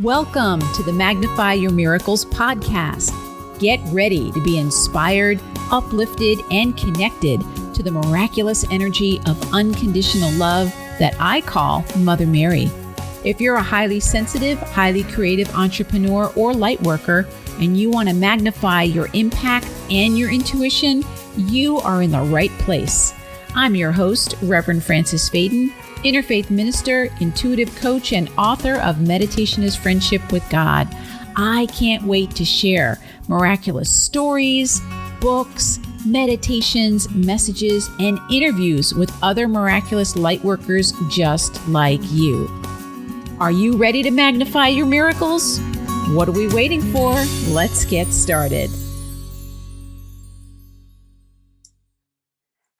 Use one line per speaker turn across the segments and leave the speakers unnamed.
Welcome to the Magnify Your Miracles podcast. Get ready to be inspired, uplifted, and connected to the miraculous energy of unconditional love that I call Mother Mary. If you're a highly sensitive, highly creative entrepreneur or light worker, and you want to magnify your impact and your intuition, you are in the right place. I'm your host, Reverend Frances Faden, interfaith minister, intuitive coach, and author of Meditation is Friendship with God. I can't wait to share miraculous stories, books, meditations, messages, and interviews with other miraculous light workers just like you. Are you ready to magnify your miracles? What are we waiting for? Let's get started.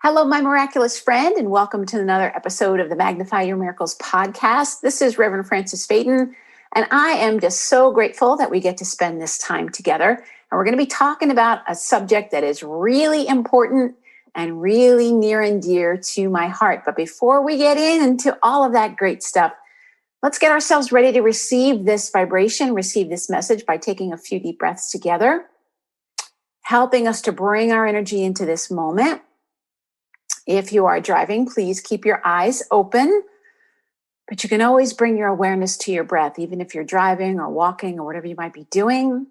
Hello, my miraculous friend, and welcome to another episode of the Magnify Your Miracles podcast. This is Reverend Frances Faden, and I am just so grateful that we get to spend this time together. And we're going to be talking about a subject that is really important and really near and dear to my heart. But before we get into all of that great stuff, let's get ourselves ready to receive this vibration, receive this message by taking a few deep breaths together, helping us to bring our energy into this moment. If you are driving, please keep your eyes open, but you can always bring your awareness to your breath, even if you're driving or walking or whatever you might be doing.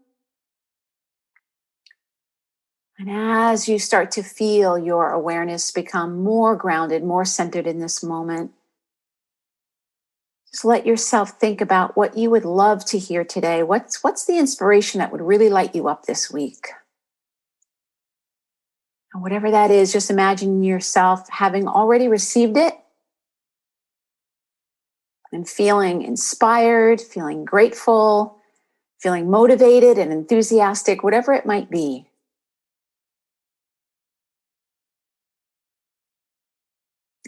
And as you start to feel your awareness become more grounded, more centered in this moment, just let yourself think about what you would love to hear today. What's the inspiration that would really light you up this week? And whatever that is, just imagine yourself having already received it and feeling inspired, feeling grateful, feeling motivated and enthusiastic, whatever it might be.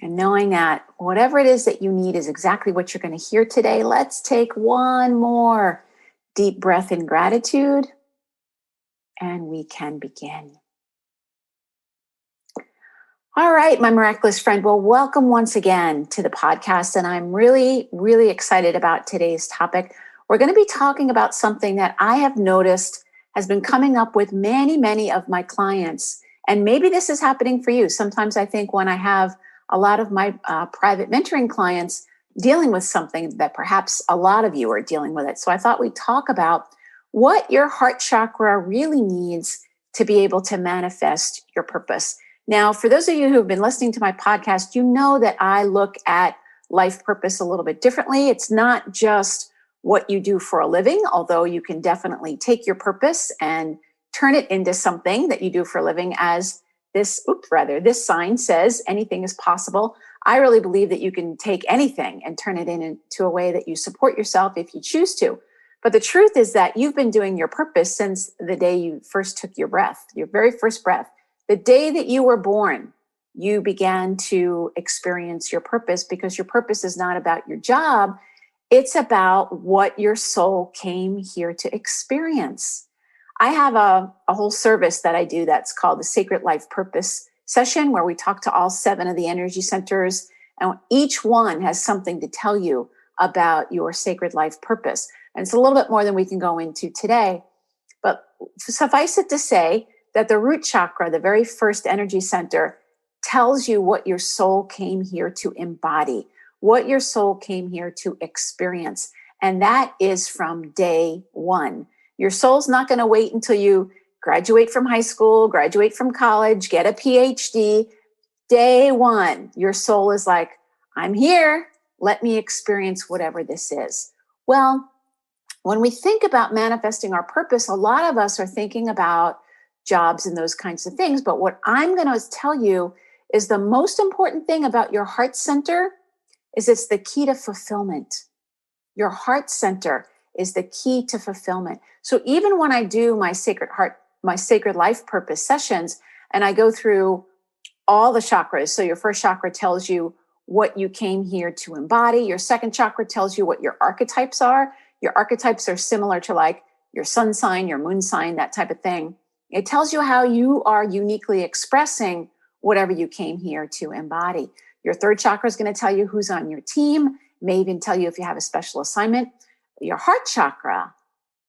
And knowing that whatever it is that you need is exactly what you're going to hear today. Let's take one more deep breath in gratitude, and we can begin. All right, my miraculous friend. Well, welcome once again to the podcast. And I'm really, really excited about today's topic. We're going to be talking about something that I have noticed has been coming up with many of my clients. And maybe this is happening for you. Sometimes I think when I have a lot of my private mentoring clients dealing with something that perhaps a lot of you are dealing with it. So I thought we'd talk about what your heart chakra really needs to be able to manifest your purpose. Now, for those of you who have been listening to my podcast, you know that I look at life purpose a little bit differently. It's not just what you do for a living, although you can definitely take your purpose and turn it into something that you do for a living, as this sign says, anything is possible. I really believe that you can take anything and turn it into a way that you support yourself if you choose to. But the truth is that you've been doing your purpose since the day you first took your breath, your very first breath. The day that you were born, you began to experience your purpose, because your purpose is not about your job. It's about what your soul came here to experience. I have a whole service that I do that's called the Sacred Life Purpose Session, where we talk to all 7 of the energy centers, and each one has something to tell you about your sacred life purpose. And it's a little bit more than we can go into today, but suffice it to say that the root chakra, the very first energy center, tells you what your soul came here to embody, what your soul came here to experience. And that is from day one. Your soul's not going to wait until you graduate from high school, graduate from college, get a PhD. Day one, your soul is like, I'm here. Let me experience whatever this is. Well, when we think about manifesting our purpose, a lot of us are thinking about jobs and those kinds of things. But what I'm going to tell you is the most important thing about your heart center is it's the key to fulfillment. Your heart center is the key to fulfillment. So even when I do my sacred life purpose sessions, and I go through all the chakras. So your first chakra tells you what you came here to embody. Your second chakra tells you what your archetypes are. Your archetypes are similar to like your sun sign, your moon sign, that type of thing. It tells you how you are uniquely expressing whatever you came here to embody. Your third chakra is going to tell you who's on your team, may even tell you if you have a special assignment. your heart chakra.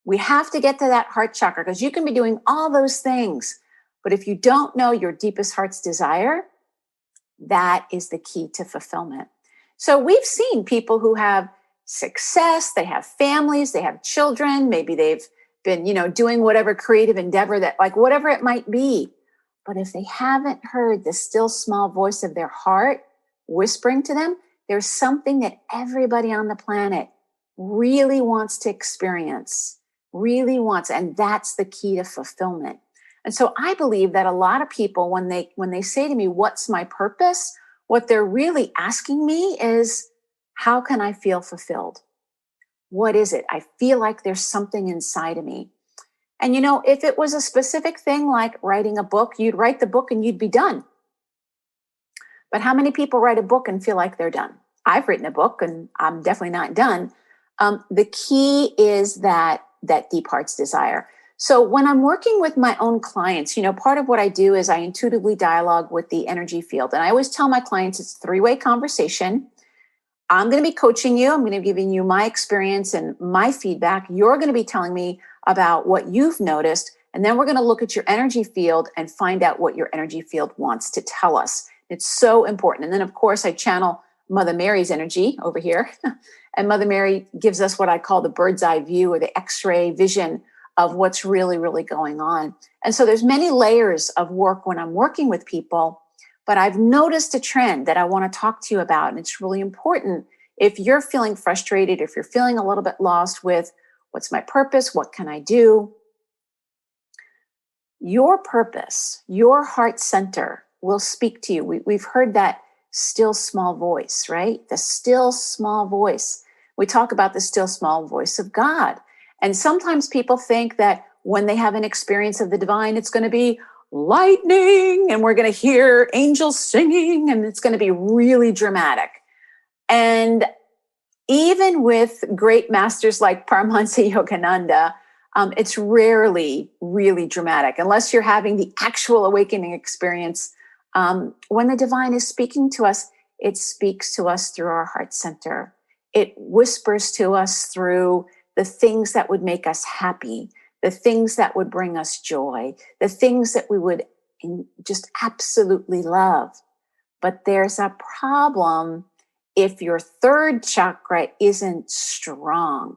We have to get to that heart chakra because you can be doing all those things. But if you don't know your deepest heart's desire, that is the key to fulfillment. So we've seen people who have success, they have families, they have children, maybe they've been, doing whatever creative endeavor that, like, whatever it might be. But if they haven't heard the still small voice of their heart whispering to them, there's something that everybody on the planet really wants to experience, really wants, and that's the key to fulfillment. And so I believe that a lot of people, when they say to me, what's my purpose? What they're really asking me is, how can I feel fulfilled? What is it? I feel like there's something inside of me. And if it was a specific thing like writing a book, you'd write the book and you'd be done. But how many people write a book and feel like they're done? I've written a book and I'm definitely not done. The key is that deep heart's desire. So when I'm working with my own clients, part of what I do is I intuitively dialogue with the energy field. And I always tell my clients it's a three-way conversation. I'm going to be coaching you. I'm going to be giving you my experience and my feedback. You're going to be telling me about what you've noticed. And then we're going to look at your energy field and find out what your energy field wants to tell us. It's so important. And then, of course, I channel Mother Mary's energy over here. And Mother Mary gives us what I call the bird's eye view or the X-ray vision of what's really, really going on. And so there's many layers of work when I'm working with people, but I've noticed a trend that I want to talk to you about. And it's really important if you're feeling frustrated, if you're feeling a little bit lost with what's my purpose, what can I do? Your purpose, your heart center will speak to you. We've heard that still small voice, right? The still small voice. We talk about the still small voice of God. And sometimes people think that when they have an experience of the divine, it's going to be lightning and we're going to hear angels singing and it's going to be really dramatic. And even with great masters like Paramahansa Yogananda, it's rarely really dramatic unless you're having the actual awakening experience. When the divine is speaking to us, it speaks to us through our heart center. It whispers to us through the things that would make us happy, the things that would bring us joy, the things that we would just absolutely love. But there's a problem if your third chakra isn't strong.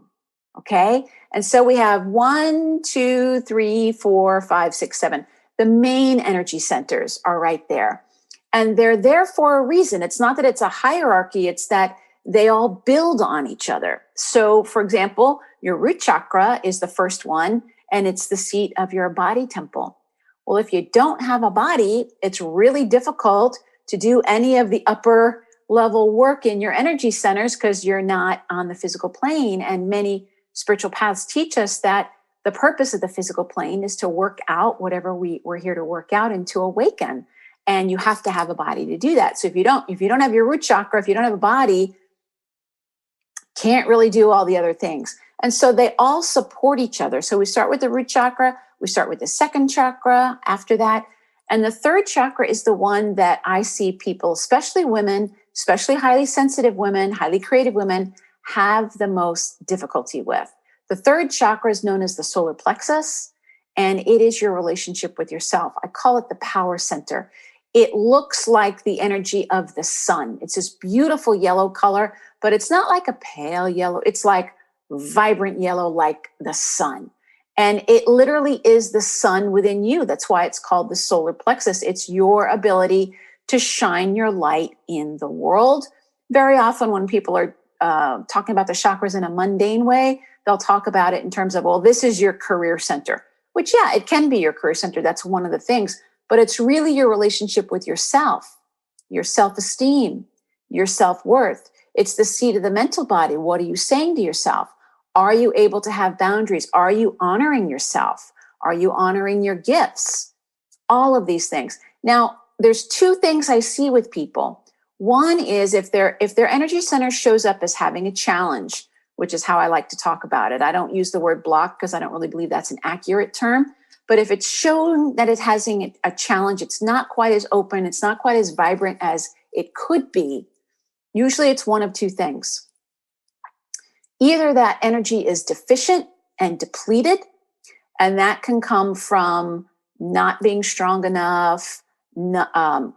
Okay. And so we have 1, 2, 3, 4, 5, 6, 7. The main energy centers are right there. And they're there for a reason. It's not that it's a hierarchy. It's that they all build on each other. So for example, your root chakra is the first one, and it's the seat of your body temple. Well, if you don't have a body, it's really difficult to do any of the upper level work in your energy centers because you're not on the physical plane. And many spiritual paths teach us that the purpose of the physical plane is to work out whatever we're here to work out and to awaken. And you have to have a body to do that. So if you don't have your root chakra, if you don't have a body, can't really do all the other things. And so they all support each other. So we start with the root chakra, we start with the second chakra after that. And the third chakra is the one that I see people, especially women, especially highly sensitive women, highly creative women, have the most difficulty with. The third chakra is known as the solar plexus, and it is your relationship with yourself. I call it the power center. It looks like the energy of the sun. It's this beautiful yellow color, but it's not like a pale yellow. It's like vibrant yellow, like the sun. And it literally is the sun within you. That's why it's called the solar plexus. It's your ability to shine your light in the world. Very often when people are talking about the chakras in a mundane way, they'll talk about it in terms of, well, this is your career center, which, yeah, it can be your career center. That's one of the things. But it's really your relationship with yourself, your self-esteem, your self-worth. It's the seat of the mental body. What are you saying to yourself? Are you able to have boundaries? Are you honoring yourself? Are you honoring your gifts? All of these things. Now, there's two things I see with people. One is if their energy center shows up as having a challenge, which is how I like to talk about it. I don't use the word block because I don't really believe that's an accurate term. But if it's shown that it has a challenge, it's not quite as open, it's not quite as vibrant as it could be, usually it's one of two things. Either that energy is deficient and depleted, and that can come from not being strong enough,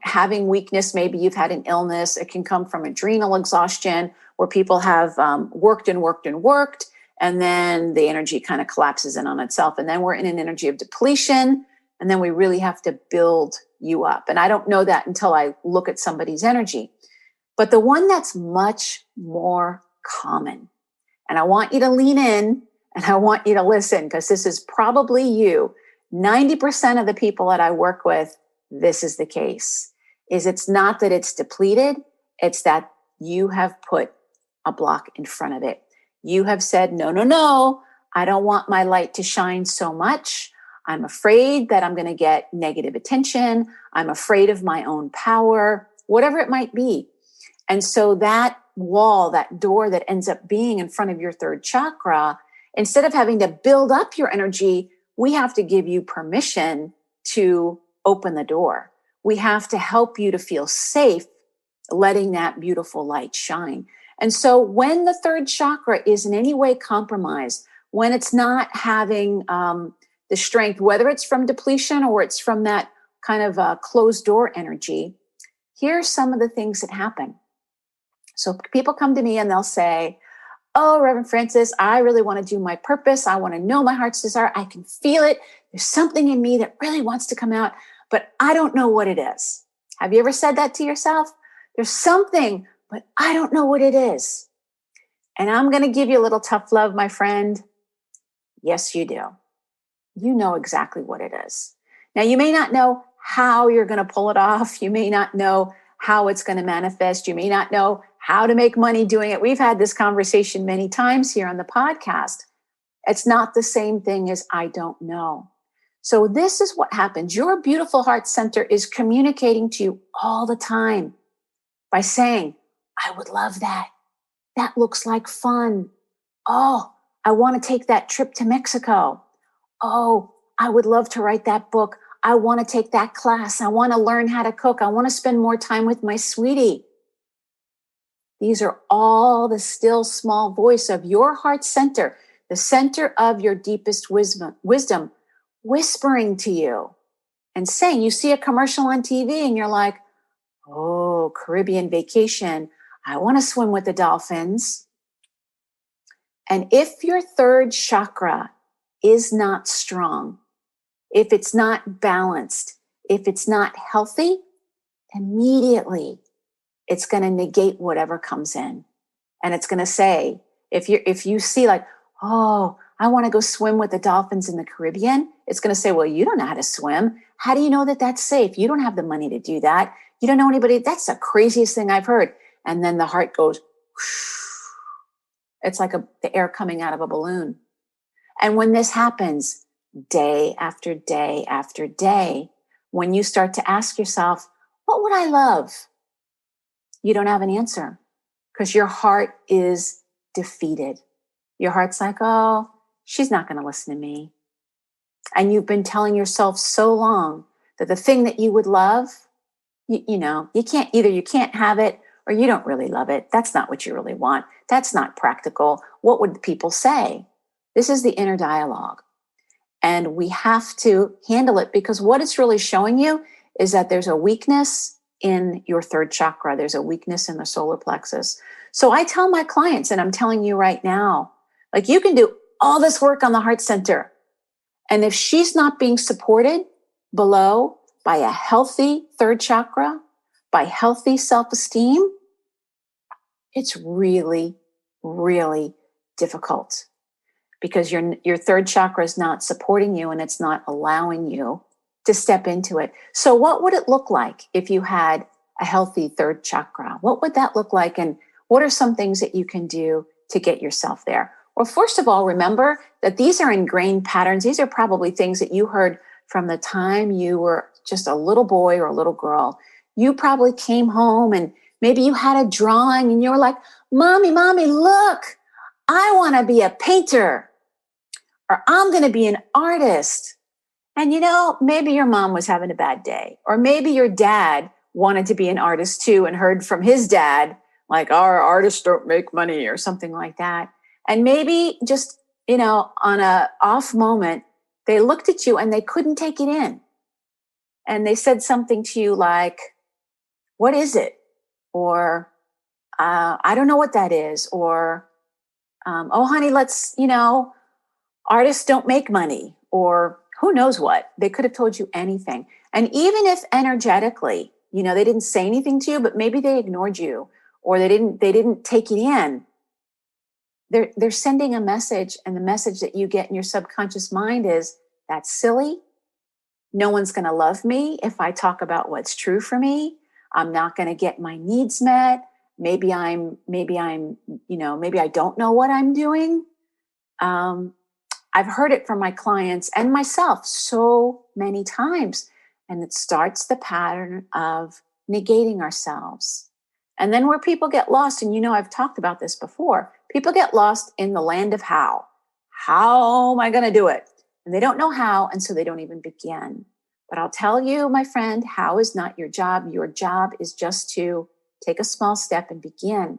having weakness. Maybe you've had an illness. It can come from adrenal exhaustion, where people have worked and worked and worked, and then the energy kind of collapses in on itself. And then we're in an energy of depletion, and then we really have to build you up. And I don't know that until I look at somebody's energy. But the one that's much more common, and I want you to lean in and I want you to listen, because this is probably you. 90% of the people that I work with, this is the case, is it's not that it's depleted, it's that you have put a block in front of it. You have said, no, no, no, I don't want my light to shine so much. I'm afraid that I'm going to get negative attention. I'm afraid of my own power, whatever it might be. And so that wall, that door that ends up being in front of your third chakra, instead of having to build up your energy, we have to give you permission to open the door. We have to help you to feel safe, letting that beautiful light shine. And so when the third chakra is in any way compromised, when it's not having the strength, whether it's from depletion or it's from that kind of closed door energy, here's some of the things that happen. So people come to me and they'll say, oh, Reverend Francis, I really want to do my purpose. I want to know my heart's desire. I can feel it. There's something in me that really wants to come out, but I don't know what it is. Have you ever said that to yourself? There's something, but I don't know what it is. And I'm going to give you a little tough love, my friend. Yes, you do. You know exactly what it is. Now, you may not know how you're going to pull it off. You may not know how it's going to manifest. You may not know how to make money doing it. We've had this conversation many times here on the podcast. It's not the same thing as I don't know. So this is what happens. Your beautiful heart center is communicating to you all the time by saying, I would love that. That looks like fun. Oh, I want to take that trip to Mexico. Oh, I would love to write that book. I want to take that class. I want to learn how to cook. I want to spend more time with my sweetie. These are all the still small voice of your heart center, the center of your deepest wisdom, whispering to you and saying, you see a commercial on TV and you're like, oh, Caribbean vacation. I want to swim with the dolphins. And if your third chakra is not strong, if it's not balanced, if it's not healthy, immediately it's going to negate whatever comes in. And it's going to say, if you see like, oh, I want to go swim with the dolphins in the Caribbean, it's going to say, well, you don't know how to swim. How do you know that that's safe? You don't have the money to do that. You don't know anybody. That's the craziest thing I've heard. And then the heart goes, whoosh. It's like the air coming out of a balloon. And when this happens day after day after day, when you start to ask yourself, what would I love? You don't have an answer because your heart is defeated. Your heart's like, oh, she's not going to listen to me. And you've been telling yourself so long that the thing that you would love, you can't have it or you don't really love it. That's not what you really want. That's not practical. What would people say? This is the inner dialogue. And we have to handle it because what it's really showing you is that there's a weakness in your third chakra. There's a weakness in the solar plexus. So I tell my clients, and I'm telling you right now, like you can do all this work on the heart center. And if she's not being supported below by a healthy third chakra, by healthy self-esteem, it's really, really difficult because your third chakra is not supporting you and it's not allowing you to step into it. So what would it look like if you had a healthy third chakra? What would that look like? And what are some things that you can do to get yourself there? Well, first of all, remember that these are ingrained patterns. These are probably things that you heard from the time you were just a little boy or a little girl. You probably came home and maybe you had a drawing and you were like, Mommy, look, I want to be a painter or I'm going to be an artist. And maybe your mom was having a bad day, or maybe your dad wanted to be an artist too and heard from his dad, like our artists don't make money or something like that. And maybe just, on a off moment, they looked at you and they couldn't take it in. And they said something to you like, what is it? Or, I don't know what that is. Or, oh, honey, artists don't make money, or who knows what. They could have told you anything. And even if energetically, they didn't say anything to you, but maybe they ignored you, or they didn't take it in. They're sending a message, and the message that you get in your subconscious mind is, that's silly. No one's going to love me if I talk about what's true for me. I'm not going to get my needs met. Maybe I don't know what I'm doing. I've heard it from my clients and myself so many times. And it starts the pattern of negating ourselves. And then where people get lost, and I've talked about this before, people get lost in the land of how. How am I going to do it? And they don't know how, and so they don't even begin. But I'll tell you, my friend, how is not your job. Your job is just to take a small step and begin.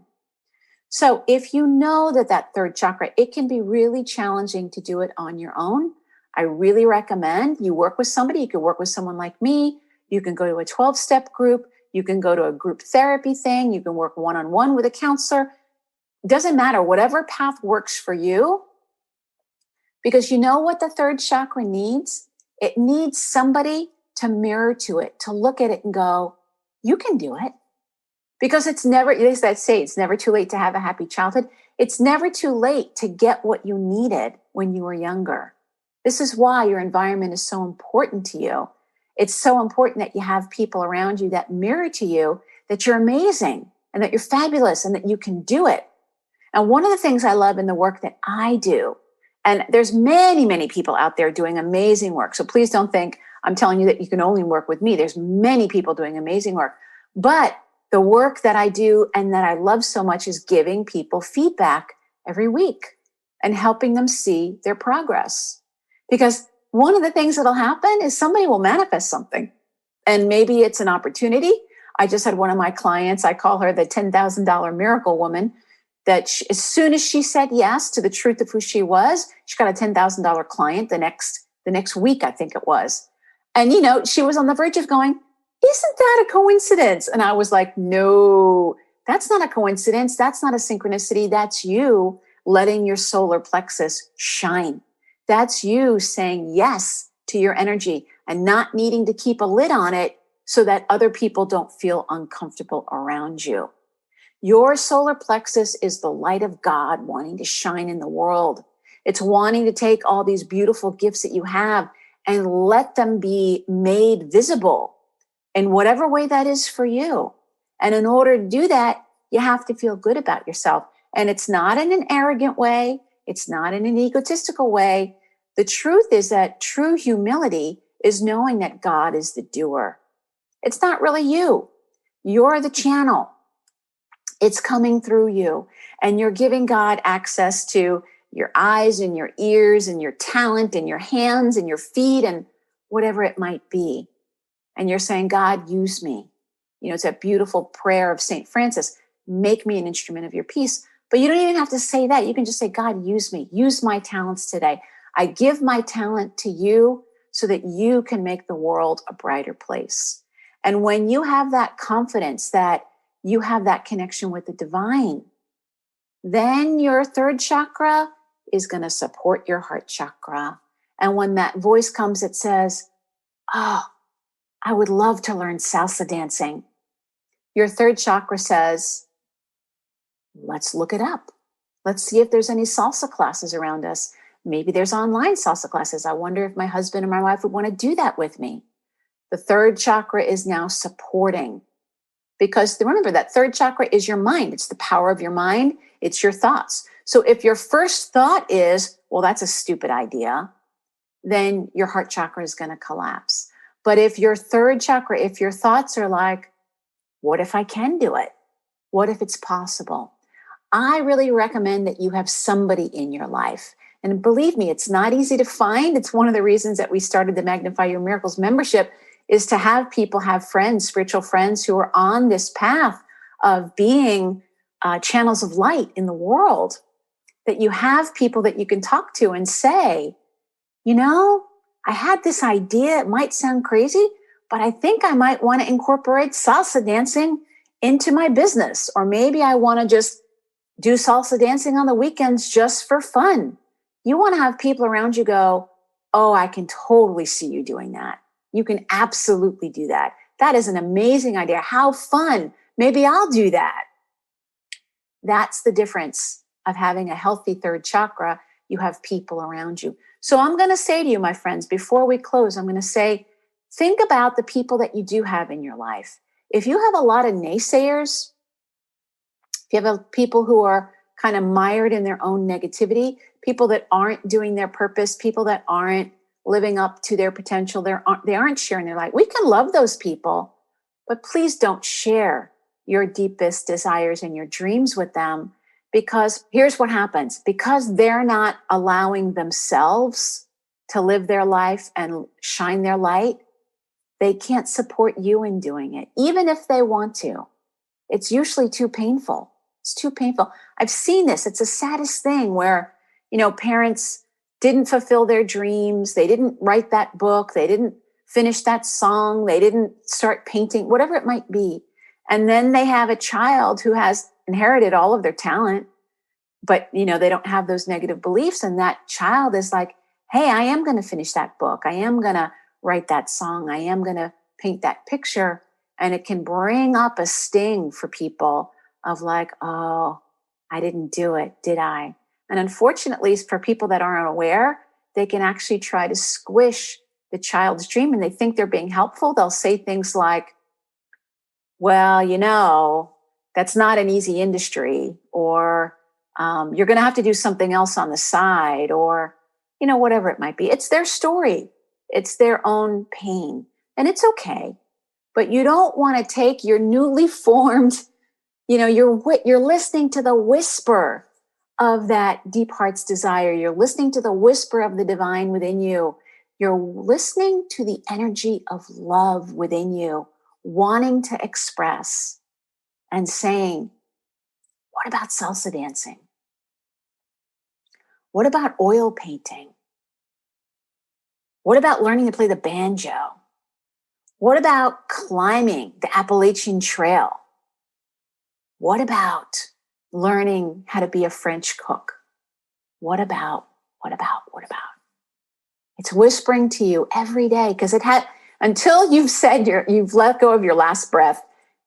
So if you know that third chakra, it can be really challenging to do it on your own. I really recommend you work with somebody. You can work with someone like me. You can go to a 12-step group. You can go to a group therapy thing. You can work one-on-one with a counselor. It doesn't matter, whatever path works for you. Because you know what the third chakra needs? It needs somebody to mirror to it, to look at it and go, you can do it. Because it's never too late to have a happy childhood. It's never too late to get what you needed when you were younger. This is why your environment is so important to you. It's so important that you have people around you that mirror to you that you're amazing and that you're fabulous and that you can do it. And one of the things I love in the work that I do, and there's many, many people out there doing amazing work. So please don't think I'm telling you that you can only work with me. There's many people doing amazing work. But the work that I do and that I love so much is giving people feedback every week and helping them see their progress. Because one of the things that'll happen is somebody will manifest something. And maybe it's an opportunity. I just had one of my clients, I call her the $10,000 miracle woman, that as soon as she said yes to the truth of who she was, she got a $10,000 client the next week, I think it was. And, she was on the verge of going, isn't that a coincidence? And I was like, no, that's not a coincidence. That's not a synchronicity. That's you letting your solar plexus shine. That's you saying yes to your energy and not needing to keep a lid on it so that other people don't feel uncomfortable around you. Your solar plexus is the light of God wanting to shine in the world. It's wanting to take all these beautiful gifts that you have and let them be made visible in whatever way that is for you. And in order to do that, you have to feel good about yourself. And it's not in an arrogant way. It's not in an egotistical way. The truth is that true humility is knowing that God is the doer. It's not really you. You're the channel. It's coming through you. And you're giving God access to your eyes and your ears and your talent and your hands and your feet and whatever it might be. And you're saying, God, use me. It's a beautiful prayer of St. Francis. Make me an instrument of your peace. But you don't even have to say that. You can just say, God, use me. Use my talents today. I give my talent to you so that you can make the world a brighter place. And when you have that confidence that you have that connection with the divine, then your third chakra is going to support your heart chakra. And when that voice comes that says, oh, I would love to learn salsa dancing, your third chakra says, let's look it up. Let's see if there's any salsa classes around us. Maybe there's online salsa classes. I wonder if my husband or my wife would want to do that with me. The third chakra is now supporting. Because remember, that third chakra is your mind. It's the power of your mind. It's your thoughts. So if your first thought is, well, that's a stupid idea, then your heart chakra is going to collapse. But if your third chakra, if your thoughts are like, what if I can do it? What if it's possible? I really recommend that you have somebody in your life. And believe me, it's not easy to find. It's one of the reasons that we started the Magnify Your Miracles membership, is to have people, have friends, spiritual friends who are on this path of being channels of light in the world. that you have people that you can talk to and say, I had this idea. It might sound crazy, but I think I might want to incorporate salsa dancing into my business. Or maybe I want to just do salsa dancing on the weekends just for fun. You want to have people around you go, oh, I can totally see you doing that. You can absolutely do that. That is an amazing idea. How fun. Maybe I'll do that. That's the difference of having a healthy third chakra. You have people around you. So I'm going to say to you, my friends, before we close, I'm going to say, think about the people that you do have in your life. If you have a lot of naysayers, if you have people who are kind of mired in their own negativity, people that aren't doing their purpose, people that aren't living up to their potential, they aren't sharing their light. We can love those people, but please don't share your deepest desires and your dreams with them, because here's what happens. Because they're not allowing themselves to live their life and shine their light, they can't support you in doing it, even if they want to. It's usually too painful. It's too painful. I've seen this. It's the saddest thing where, parents didn't fulfill their dreams. They didn't write that book. They didn't finish that song. They didn't start painting, whatever it might be. And then they have a child who has inherited all of their talent, but, they don't have those negative beliefs. And that child is like, hey, I am going to finish that book. I am going to write that song. I am going to paint that picture. And it can bring up a sting for people of like, oh, I didn't do it, did I? And unfortunately, for people that aren't aware, they can actually try to squish the child's dream, and they think they're being helpful. They'll say things like, well, that's not an easy industry, or you're going to have to do something else on the side, or, whatever it might be. It's their story. It's their own pain, and it's okay. But you don't want to take your newly formed, you're listening to the whisper of that deep heart's desire. You're listening to the whisper of the divine within you. You're listening to the energy of love within you, wanting to express and saying, what about salsa dancing? What about oil painting? What about learning to play the banjo? What about climbing the Appalachian Trail? What about learning how to be a French cook? What about? It's whispering to you every day, because until you've let go of your last breath,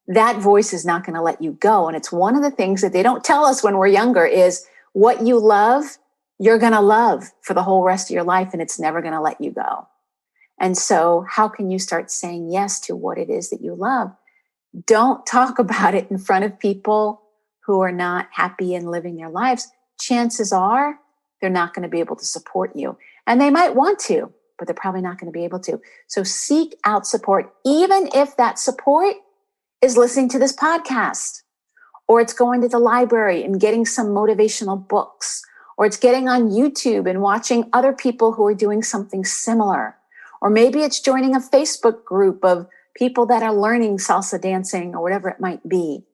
that voice is not going to let you go. And it's one of the things that they don't tell us when we're younger is what you love, you're going to love for the whole rest of your life, and it's never going to let you go. And so how can you start saying yes to what it is that you love? Don't talk about it in front of people who are not happy and living their lives. Chances are they're not going to be able to support you. And they might want to, but they're probably not going to be able to. So seek out support, even if that support is listening to this podcast, or it's going to the library and getting some motivational books, or it's getting on YouTube and watching other people who are doing something similar. Or maybe it's joining a Facebook group of people that are learning salsa dancing or whatever it might be.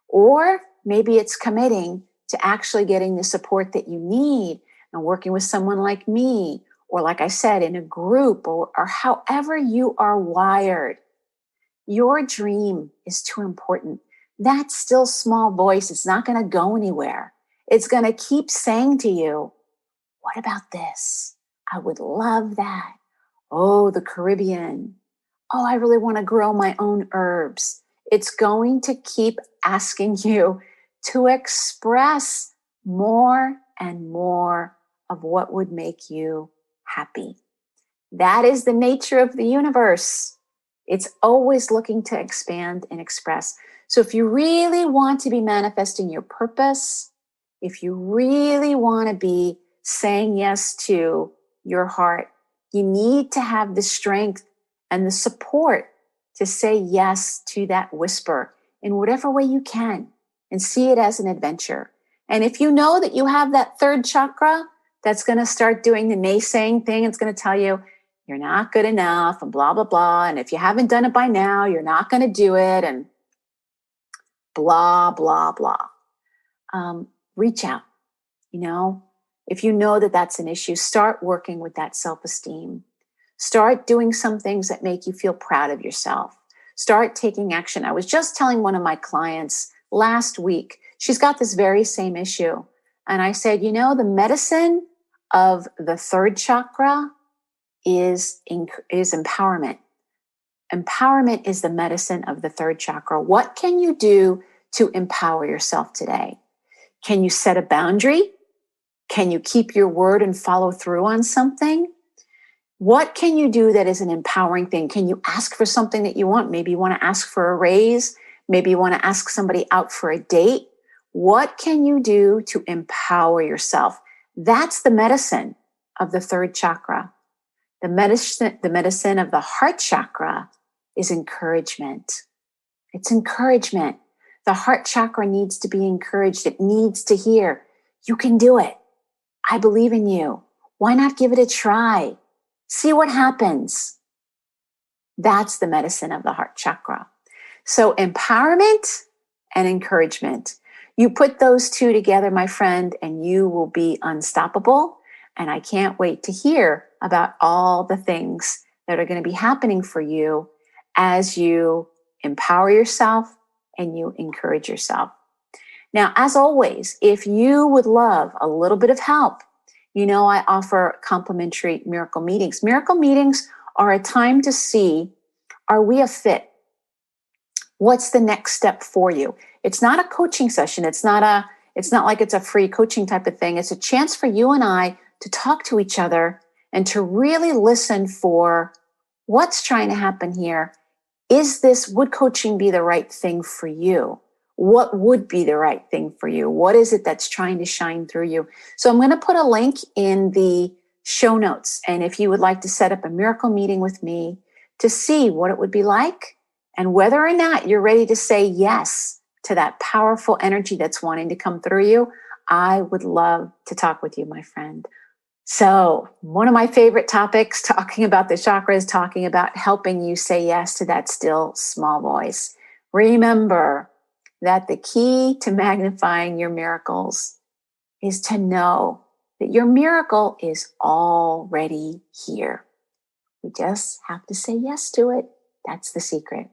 Or maybe it's committing to actually getting the support that you need and working with someone like me, or like I said, in a group, or however you are wired. Your dream is too important. That still small voice is not going to go anywhere. It's going to keep saying to you, what about this? I would love that. Oh, the Caribbean. Oh, I really want to grow my own herbs. It's going to keep asking you to express more and more of what would make you happy. That is the nature of the universe. It's always looking to expand and express. So if you really want to be manifesting your purpose, if you really want to be saying yes to your heart, you need to have the strength and the support to say yes to that whisper in whatever way you can, and see it as an adventure. And if you know that you have that third chakra that's going to start doing the naysaying thing, it's going to tell you, you're not good enough and blah, blah, blah. And if you haven't done it by now, you're not going to do it, and blah, blah, blah. Reach out. You know, if you know that that's an issue, start working with that self-esteem. Start doing some things that make you feel proud of yourself. Start taking action. I was just telling one of my clients last week, she's got this very same issue. And I said, the medicine of the third chakra is empowerment. Empowerment is the medicine of the third chakra. What can you do to empower yourself today? Can you set a boundary? Can you keep your word and follow through on something? What can you do that is an empowering thing? Can you ask for something that you want? Maybe you want to ask for a raise. Maybe you want to ask somebody out for a date. What can you do to empower yourself? That's the medicine of the third chakra. The medicine of the heart chakra is encouragement. It's encouragement. The heart chakra needs to be encouraged. It needs to hear, you can do it. I believe in you. Why not give it a try? See what happens. That's the medicine of the heart chakra. So empowerment and encouragement. You put those two together, my friend, and you will be unstoppable. And I can't wait to hear about all the things that are going to be happening for you as you empower yourself and you encourage yourself. Now, as always, if you would love a little bit of help, I offer complimentary miracle meetings. Miracle meetings are a time to see, are we a fit? What's the next step for you? It's not a coaching session. It's not like it's a free coaching type of thing. It's a chance for you and I to talk to each other and to really listen for what's trying to happen here. Would coaching be the right thing for you? What would be the right thing for you? What is it that's trying to shine through you? So I'm going to put a link in the show notes. And if you would like to set up a miracle meeting with me to see what it would be like and whether or not you're ready to say yes to that powerful energy that's wanting to come through you, I would love to talk with you, my friend. So one of my favorite topics talking about the chakra is talking about helping you say yes to that still small voice. Remember that the key to magnifying your miracles is to know that your miracle is already here. We just have to say yes to it. That's the secret.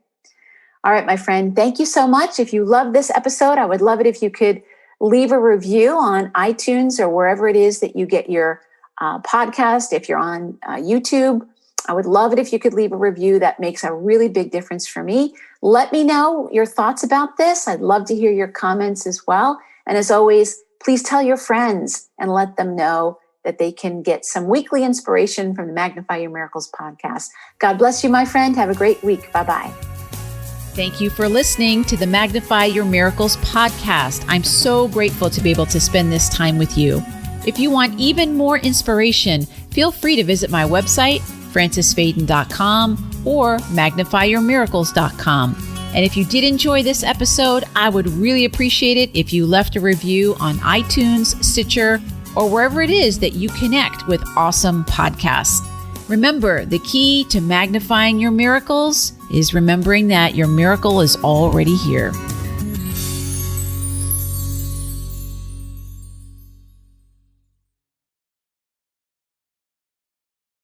All right, my friend, thank you so much. If you love this episode, I would love it if you could leave a review on iTunes or wherever it is that you get your podcast. If you're on YouTube, I would love it if you could leave a review. That makes a really big difference for me. Let me know your thoughts about this. I'd love to hear your comments as well. And as always, please tell your friends and let them know that they can get some weekly inspiration from the Magnify Your Miracles podcast. God bless you, my friend. Have a great week. Bye-bye.
Thank you for listening to the Magnify Your Miracles podcast. I'm so grateful to be able to spend this time with you. If you want even more inspiration, feel free to visit my website, francisfaden.com or magnifyyourmiracles.com. And if you did enjoy this episode, I would really appreciate it if you left a review on iTunes, Stitcher, or wherever it is that you connect with awesome podcasts. Remember, the key to magnifying your miracles is remembering that your miracle is already here.